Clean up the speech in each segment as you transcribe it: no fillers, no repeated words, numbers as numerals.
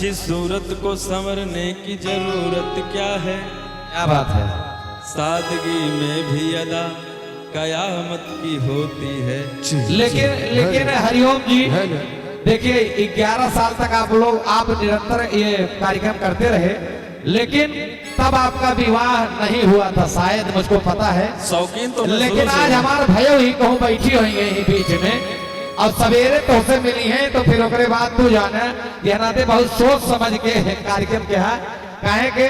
अच्छी सूरत को संवरने की जरूरत क्या है। क्या बात है। सादगी में भी अदा कयामत की होती है। लेकिन हरिओम जी देखिए 11 साल तक आप निरंतर ये कार्यक्रम करते रहे, लेकिन तब आपका विवाह नहीं हुआ था शायद, मुझको पता है। शौकीन तो लेकिन आज हमारे भयो ही कहूँ बैठी हुई है बीच में, और सवेरे तुझसे मिली है तो फिर ओकरे बाद तू जाना ये नाते बहुत सोच समझ के कार्यक्रम के है। कहे के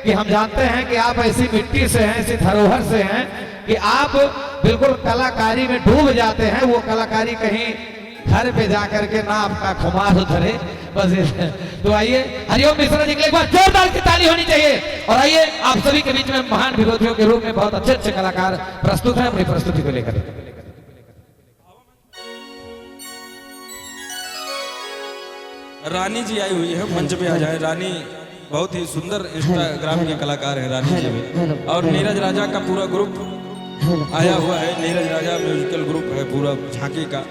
कि हम जानते हैं कि आप ऐसी मिट्टी से हैं, ऐसी धरोहर से हैं कि आप बिल्कुल कलाकारी में डूब जाते हैं। वो कलाकारी कहीं घर पे जाकर के ना आपका खुमार उतरे बस। तो आइए हरिओम मिश्रा जी के लिए एक बार जोरदार की ताली होनी चाहिए। और आइए आप सभी के बीच में महान विरोधियों के रूप में बहुत अच्छे अच्छे कलाकार प्रस्तुत हैं अपनी प्रस्तुति को लेकर। रानी जी आई हुई है, मंच पे आ जाए। रानी बहुत ही सुंदर इंस्टाग्राम के कलाकार हैं रानी जी भी। और नीरज राजा का पूरा ग्रुप आया हुआ है। नीरज राजा म्यूजिकल ग्रुप है पूरा झांकी का,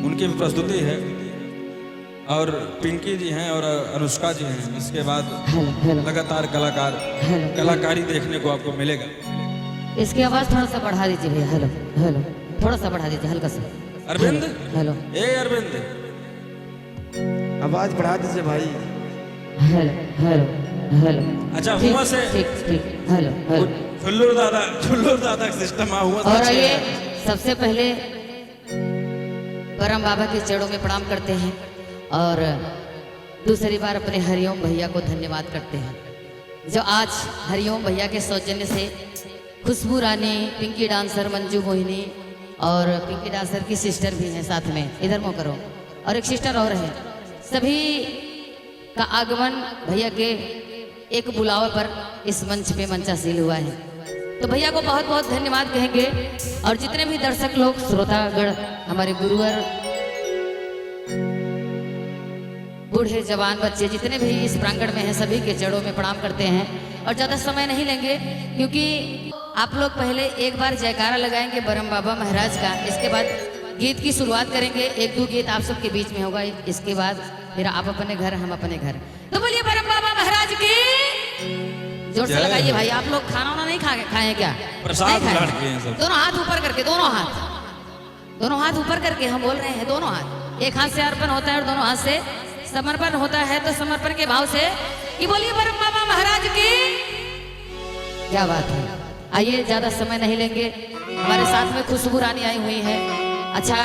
उनकी भी प्रस्तुति है। और पिंकी जी हैं और अनुष्का जी हैं। इसके बाद लगातार कलाकारी देखने को आपको मिलेगा। इसकी आवाज थोड़ा सा बढ़ा दीजिए भैया। हेलो हेलो, थोड़ा सा बढ़ा दीजिए हल्का सा। अरविंद, हेलो ए अरविंद, आवाज बढ़ा दीजिए भाई। Hello hello hello. अच्छा हुआ से ठीक ठीक। Hello hello. फुल्लुर दादा सिस्टम हुआ। और आइए सबसे पहले परम बाबा के चरणों में प्रणाम करते हैं और दूसरी बार अपने हरिओम भैया को धन्यवाद करते हैं जो आज हरिओम भैया के सौजन्य से खुशबू रानी, पिंकी डांसर, मंजू मोहिनी और पिंकी डांसर की सिस्टर भी हैं साथ में, इधर मुँह करो, और एक सिस्टर और है, सभी का आगमन भैया के एक बुलावे पर इस मंच पे मंचासील हुआ है। तो भैया को बहुत बहुत धन्यवाद कहेंगे। और जितने भी दर्शक लोग, श्रोतागण, हमारे गुरुवर, बूढ़े जवान बच्चे जितने भी इस प्रांगण में हैं, सभी के चरणों में प्रणाम करते हैं। और ज़्यादा समय नहीं लेंगे क्योंकि आप लोग पहले एक बार जयकारा लगाएंगे बरम बाबा महाराज का, इसके बाद गीत की शुरुआत करेंगे। एक दो गीत आप सबके बीच में होगा, इसके बाद फिर आप अपने घर, हम अपने घर। तो बोलिए बरम बाबा महाराज की जोर से लगाइए भाई। आप लोग खाना वाना नहीं खाए हैं क्या? प्रसाद दोनों हाथ ऊपर करके, दोनों हाथ ऊपर करके हम बोल रहे हैं। दोनों हाथ, एक हाथ से अर्पण होता है और दोनों हाथ से समर्पण होता है। तो समर्पण के भाव से कि बोलिए बरम बाबा महाराज की। क्या बात है। आइए ज्यादा समय नहीं लेंगे, हमारे साथ में खुशबू रानी आई हुई है। अच्छा,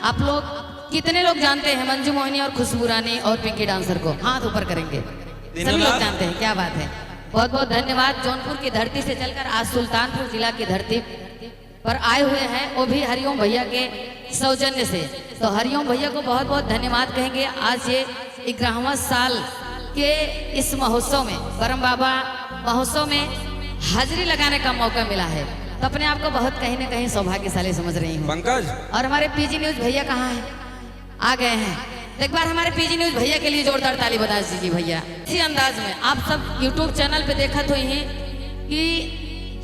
आप लोग कितने लोग जानते हैं मंजू मोहिनी और खुशबू रानी और पिंकी डांसर को? हाथ ऊपर करेंगे। सभी लोग जानते हैं। क्या बात है, बहुत बहुत धन्यवाद। जौनपुर की धरती से चलकर आज सुल्तानपुर जिला की धरती पर आए हुए हैं, वो भी हरिओम भैया के सौजन्य से। तो हरिओम भैया को बहुत बहुत धन्यवाद कहेंगे। आज ये 11वां साल के इस महोत्सव में, बरम बाबा महोत्सव में हाजिरी लगाने का मौका मिला है, तो अपने आप को बहुत कहीं ना कहीं सौभाग्यशाली समझ रही हूँ। पंकज और हमारे पीजी न्यूज भैया कहाँ है? आ गए हैं। एक बार हमारे पीजी न्यूज भैया के लिए जोरदार ताली बता दीजिए भैया। इसी अंदाज में आप सब यूट्यूब चैनल पे देखा तो ही कि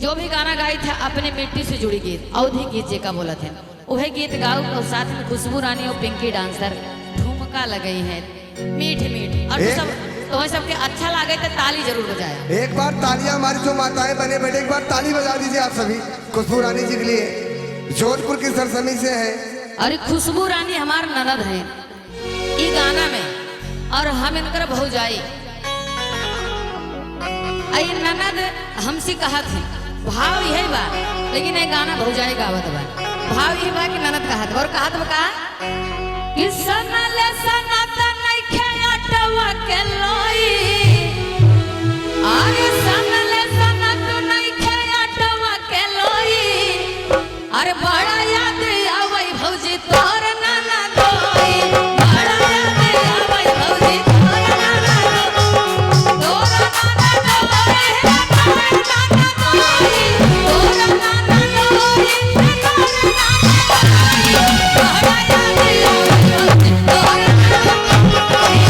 जो भी गाना गाए थे अपने मिट्टी से जुड़ी गीत, अवधि गीत जी का बोला थे, वही गीत गाओ। और साथ में खुशबू रानी और पिंकी डांसर ठुमका लगाई है मीठ मीठ। और तो सबके अच्छा लगे तो ताली जरूर बजाया। एक बार तालियां हमारी जो माताएं बने बैठे, एक बार ताली बजा दीजिए आप सभी खुशबू रानी जी के लिए, जोधपुर की सरसमी से है। अरे खुशबू रानी हमार ननद है ई गाना में, और हम इनकर भौजाई। आई ननद हमसे कहा थी, भाव यही बा, लेकिन ये गाना भौजाई गावत बा। भाव यही बा कि ननद कहत, और कहत बा कि सनले सनातन नइखे अटवा के लोई, अरे सनले सनातन नइखे अटवा के लोई, अरे बड़ा याद आवै भौजी तोर नाना दोई, बड़ा याद आवै भौजी तोर नाना दोई, तोर नाना दोई, तोर नाना दोई, तोर नाना दोई, तोर नाना दोई, बड़ा याद आवै भौजी तोर नाना दोई।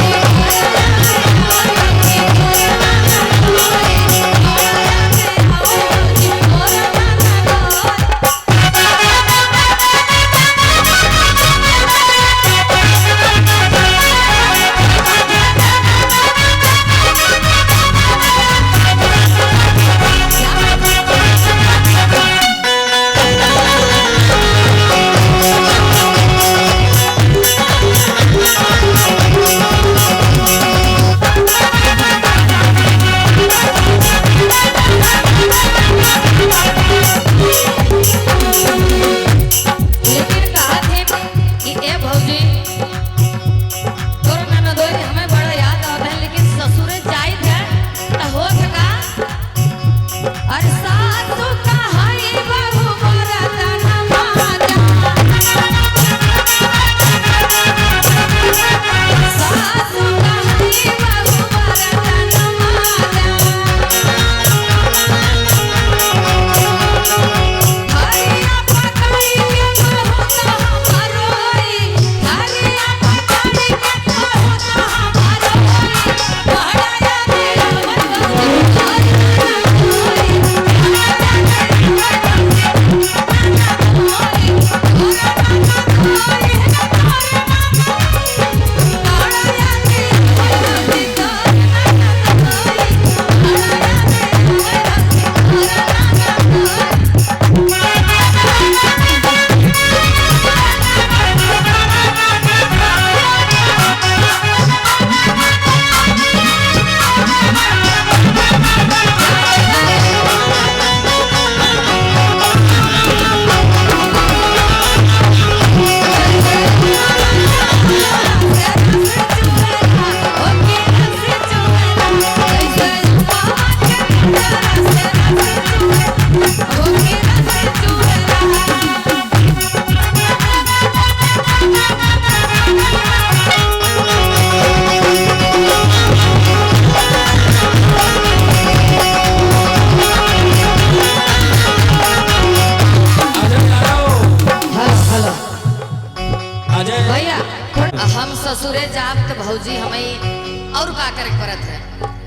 भौजी हमें और का करे परत है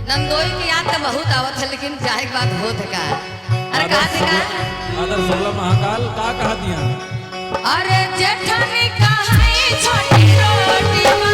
नंदोई की याद तो बहुत आवत है लेकिन जाए बात होत है का अरे कहा थी का आदर 16 महाकाल का कहा दिया अरे जेठनी कहाई छोटी रोटी